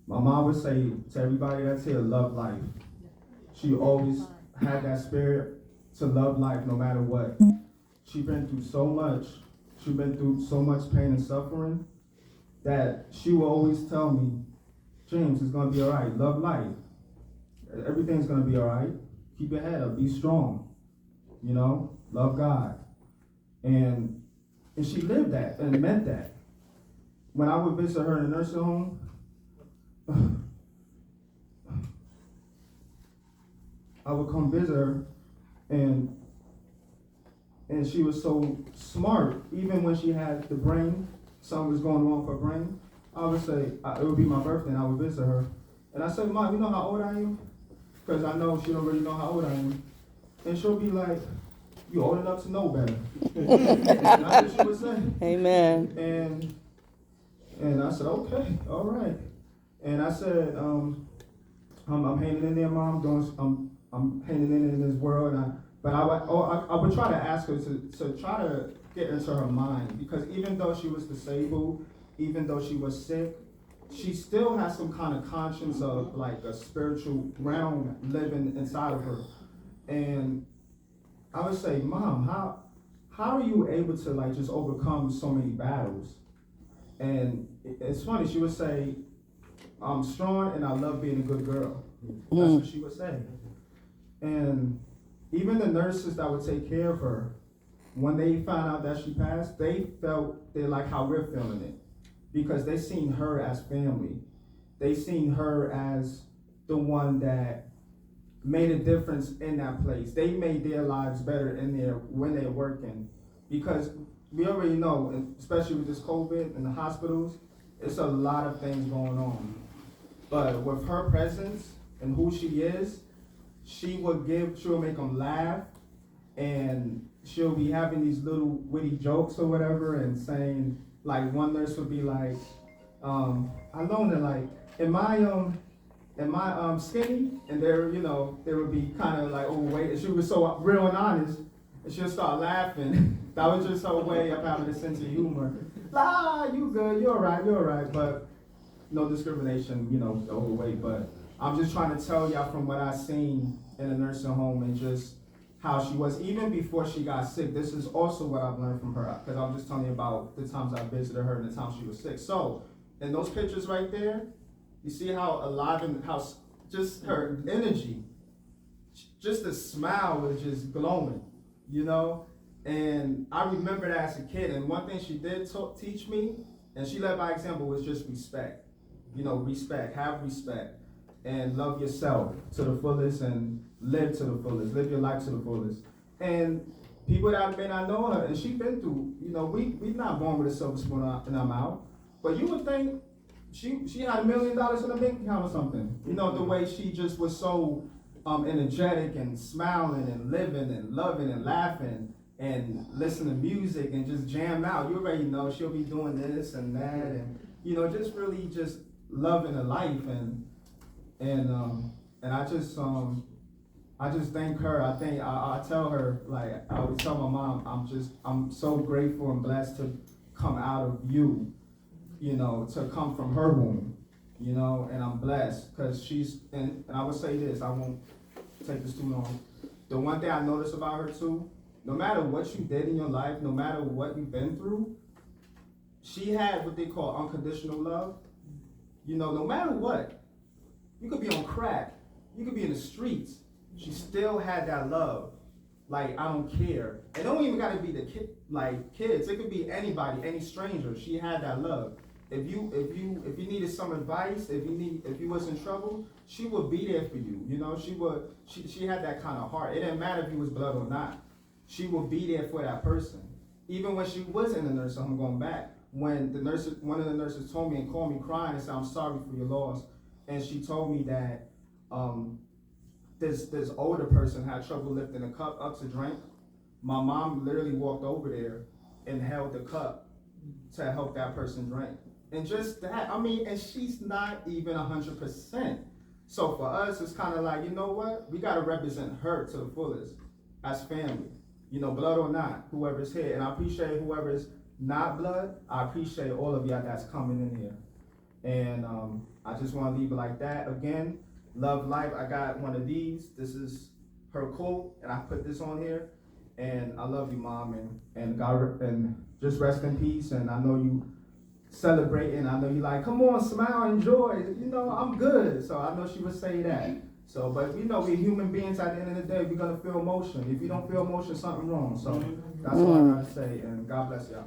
My mom would say to everybody that's here, love life. She always had that spirit to love life no matter what. She been through so much. She been through so much pain and suffering that she will always tell me, James, it's gonna be all right. Love life. Everything's gonna be all right. Keep your head up. Be strong. You know, love God. And she lived that and meant that. When I would visit her in the nursing home, I would come visit her, and she was so smart. Even when she had the brain, something was going wrong with her brain. I would say it would be my birthday, and I would visit her, and I said, "Mom, you know how old I am?" Because I know she don't really know how old I am, and she'll be like, "You old enough to know better." And that's what she would say. Amen. And I said, "Okay, all right." And I said, I'm hanging in there, Mom. I'm hanging in this world, but I would try to ask her to try to get into her mind, because even though she was disabled, even though she was sick, she still has some kind of conscience of like a spiritual realm living inside of her. And I would say, Mom, how are you able to like just overcome so many battles? And it's funny, she would say, I'm strong and I love being a good girl. That's what she would say. And even the nurses that would take care of her, when they found out that she passed, they like how we're feeling it. Because they seen her as family. They seen her as the one that made a difference in that place. They made their lives better in there when they're working. Because we already know, especially with this COVID and the hospitals, it's a lot of things going on. But with her presence and who she is, she'll make them laugh, and she'll be having these little witty jokes or whatever, and saying, like, one nurse would be like, I know that, like, am I skinny? And they would be kind of like overweight, and she was so real and honest, and she'll start laughing. That was just her way of having a sense of humor. You good, you're all right, but no discrimination, overweight, but I'm just trying to tell y'all from what I seen in a nursing home and just how she was, even before she got sick. This is also what I've learned from her, because I'm just telling you about the times I visited her and the times she was sick. So, in those pictures right there, you see how alive and how just her energy, just the smile was just glowing, And I remember that as a kid, and one thing she did teach me, and she led by example, was just respect. Respect, have respect, and love yourself to the fullest, and live to the fullest, live your life to the fullest. And people that may not know her, and she's been through, we not born with a silver spoon in our mouth, but you would think she had $1 million in a bank account or something. The way she just was so energetic and smiling and living and loving and laughing and listen to music and just jam out. You already know she'll be doing this and that, and just really just loving the life, and I just thank her. I tell her, like I would tell my mom, I'm so grateful and blessed to come out of you, to come from her womb, and I'm blessed because and I would say this, I won't take this too long. The one thing I noticed about her too, no matter what you did in your life, no matter what you've been through, she had what they call unconditional love. No matter what, you could be on crack, you could be in the streets, she still had that love. Like, I don't care. It don't even gotta be the kids. It could be anybody, any stranger. She had that love. If you needed some advice, if you was in trouble, she would be there for you. She had that kind of heart. It didn't matter if you was blood or not. She would be there for that person. Even when she was in the nursing home, going back, when one of the nurses told me and called me crying and said, I'm sorry for your loss. And she told me that this older person had trouble lifting a cup up to drink. My mom literally walked over there and held the cup to help that person drink. And just that, and she's not even 100%. So for us, it's kind of like, you know what? We got to represent her to the fullest as family. Blood or not, whoever's here. And I appreciate whoever's not blood. I appreciate all of y'all that's coming in here. And I just want to leave it like that. Again, love life. I got one of these. This is her quote, and I put this on here. And I love you, Mom, and God, and just rest in peace. And I know you celebrating. I know you like, come on, smile, enjoy. You know, I'm good. So I know she would say that. So, but you know, we're human beings. At the end of the day, we're gonna feel emotion. If you don't feel emotion, something wrong. So that's all I gotta say. And God bless y'all.